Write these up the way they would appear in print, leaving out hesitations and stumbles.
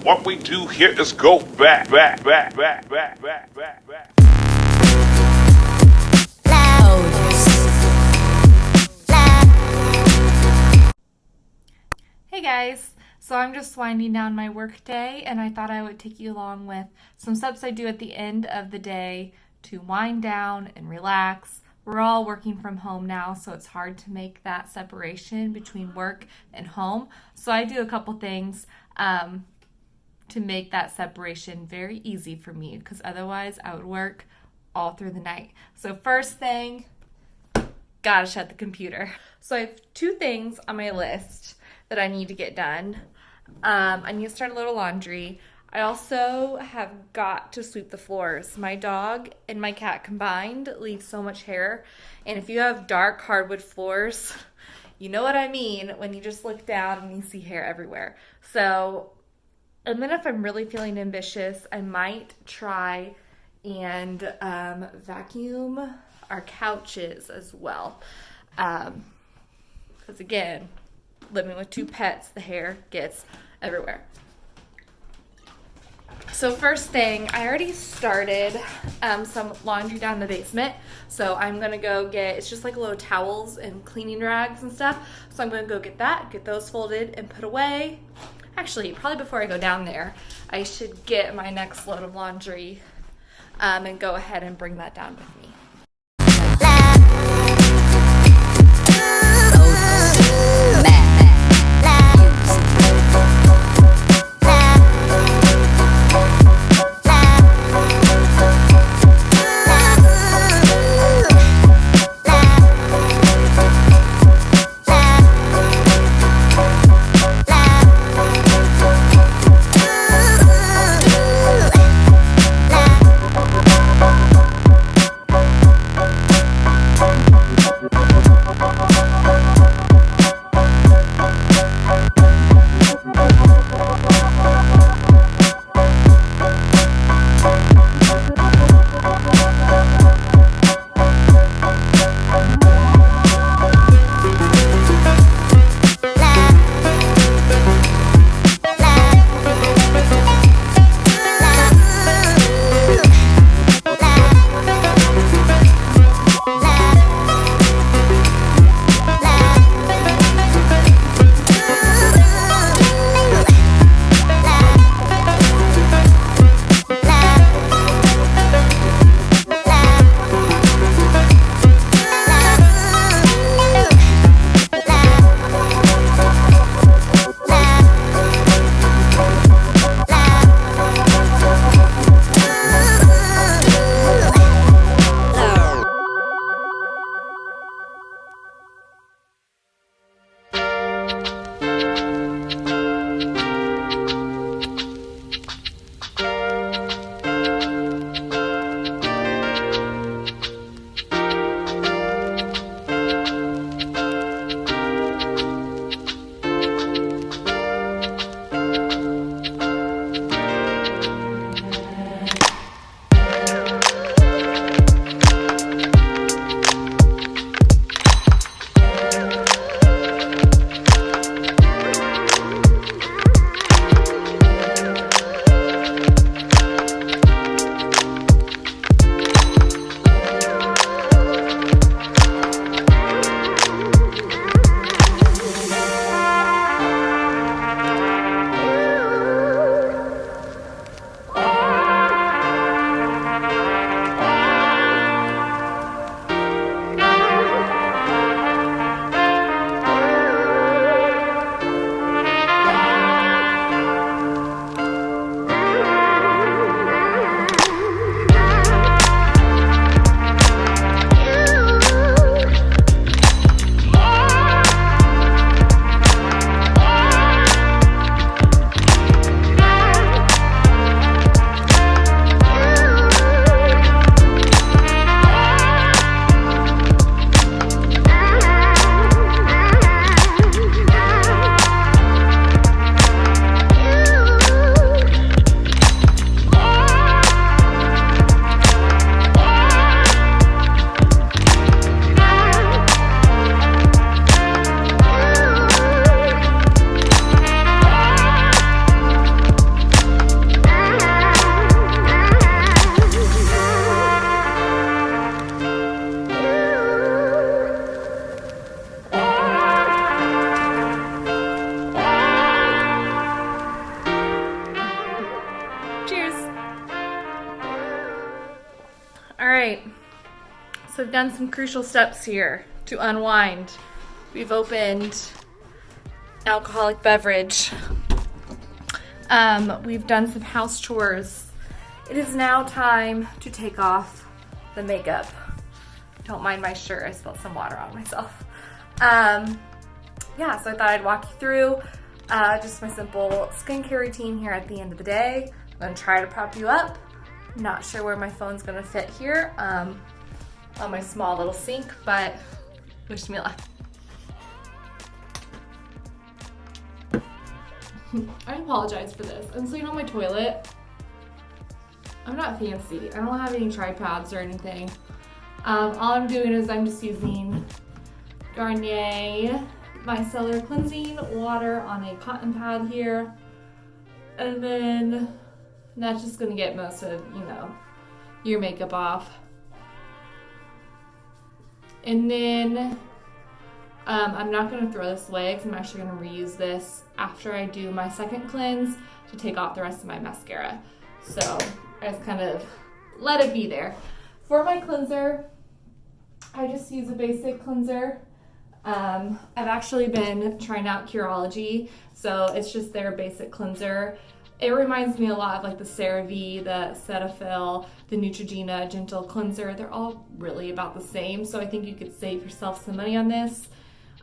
What we do here is go back. Hey guys, so I'm just winding down my work day and I thought I would take you along with some steps I do at the end of the day to wind down and relax. We're all working from home now, so it's hard to make that separation between work and home. So I do a couple things to make that separation very easy for me, because otherwise I would work all through the night. So first thing, gotta shut the computer. So I have two things on my list that I need to get done. I need to start a little laundry. I also have got to sweep the floors. My dog and my cat combined leave so much hair. And if you have dark hardwood floors, you know what I mean when you just look down and you see hair everywhere. So, and then if I'm really feeling ambitious, I might try and vacuum our couches as well. Because again, living with two pets, the hair gets everywhere. So first thing, I already started some laundry down in the basement. So I'm going to go get, it's just like little towels and cleaning rags and stuff. So I'm going to go get that, get those folded and put away. Actually, probably before I go down there, I should get my next load of laundry and go ahead and bring that down with me. right, so I've done some crucial steps here to unwind. We've opened alcoholic beverage. We've done some house chores. It is now time to take off the makeup. Don't mind my shirt, I spilled some water on myself. Yeah, so I thought I'd walk you through just my simple skincare routine here at the end of the day. I'm gonna try to prop you up. Not sure where my phone's gonna fit here on my small little sink, but wish me luck. I apologize for this. I'm sitting on my toilet. I'm not fancy. I don't have any tripods or anything. All I'm doing is I'm just using Garnier Micellar Cleansing Water on a cotton pad here. And then that's just gonna get most of, your makeup off. And then I'm not gonna throw this away because I'm actually gonna reuse this after I do my second cleanse to take off the rest of my mascara. So I just kind of let it be there. For my cleanser, I just use a basic cleanser. I've actually been trying out Curology, so it's just their basic cleanser. It reminds me a lot of like the CeraVe, the Cetaphil, the Neutrogena Gentle Cleanser. They're all really about the same, so I think you could save yourself some money on this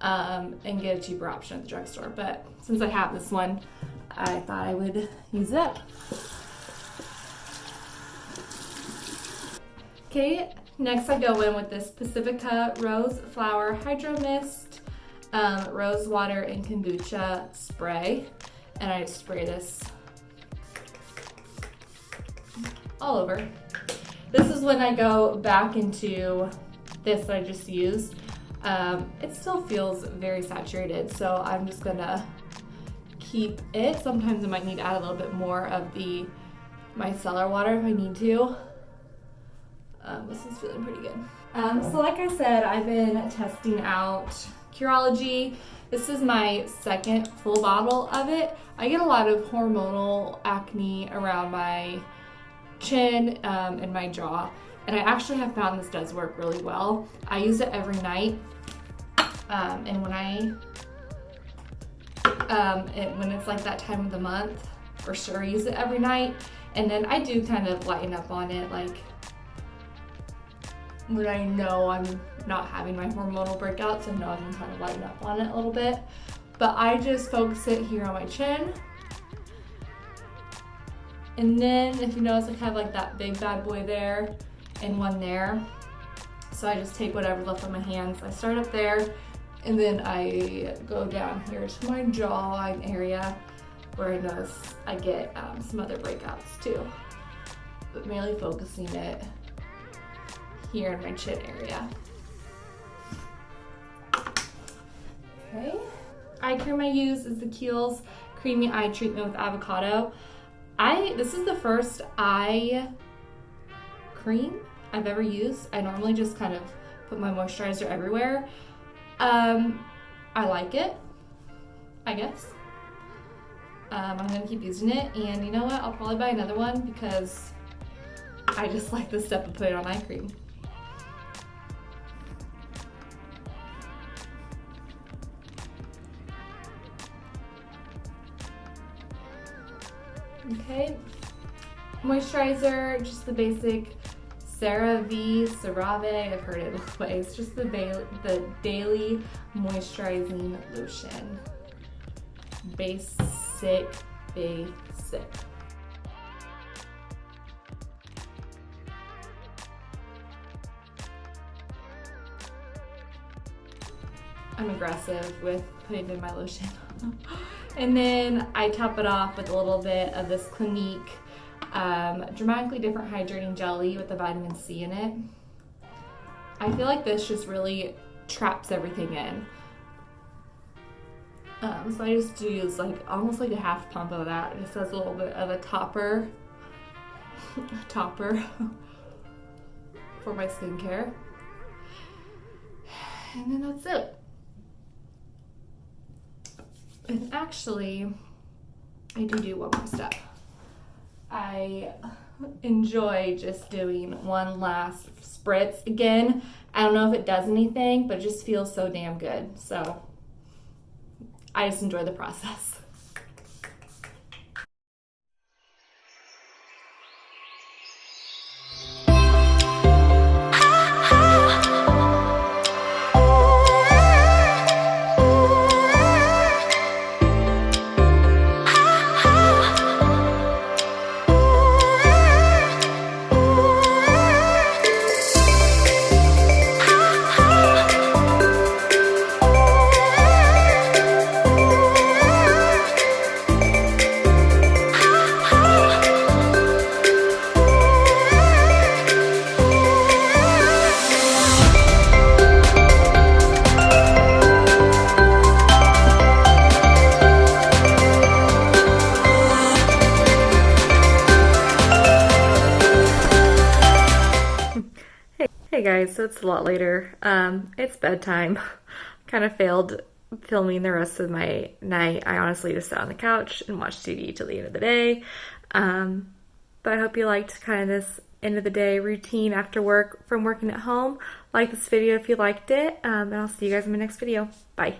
and get a cheaper option at the drugstore. But since I have this one, I thought I would use it up. Okay, next I go in with this Pacifica Rose Flower Hydro Mist, Rose Water and Kombucha Spray. And I just spray this all over. This is when I go back into this that I just used. It still feels very saturated, so I'm just gonna keep it. Sometimes I might need to add a little bit more of the micellar water if I need to. This is feeling pretty good. So like I said, I've been testing out Curology. This is my second full bottle of it. I get a lot of hormonal acne around my chin and my jaw, and I actually have found this does work really well. I use it every night, and when it's like that time of the month, for sure I use it every night. And then I do kind of lighten up on it, like when I know I'm not having my hormonal breakouts, I know I can kind of lighten up on it a little bit. But I just focus it here on my chin. And then if you notice, I have like that big bad boy there and one there. So I just take whatever's left on my hands. I start up there and then I go down here to my jawline area where I notice I get some other breakouts too. But mainly focusing it here in my chin area. Okay. Eye cream I use is the Kiehl's Creamy Eye Treatment with Avocado. This is the first eye cream I've ever used. I normally just kind of put my moisturizer everywhere. I like it, I guess. I'm gonna keep using it, and you know what? I'll probably buy another one because I just like the step of putting on eye cream. Okay, moisturizer, just the basic CeraVe, I've heard it both ways, just the daily moisturizing lotion. Basic. I'm aggressive with putting in my lotion. And then I top it off with a little bit of this Clinique Dramatically Different Hydrating Jelly with the vitamin C in it. I feel like this just really traps everything in. So I just use like almost like a half pump of that. It just has a little bit of a topper for my skincare. And then that's it. And actually, I do one more step. I enjoy just doing one last spritz again. I don't know if it does anything, but it just feels so damn good. So I just enjoy the process. Hey guys, so it's a lot later. It's bedtime. Kind of failed filming the rest of my night. I honestly just sat on the couch and watched TV till the end of the day. But I hope you liked kind of this end of the day routine after work from working at home. Like this video if you liked it, and I'll see you guys in my next video. Bye.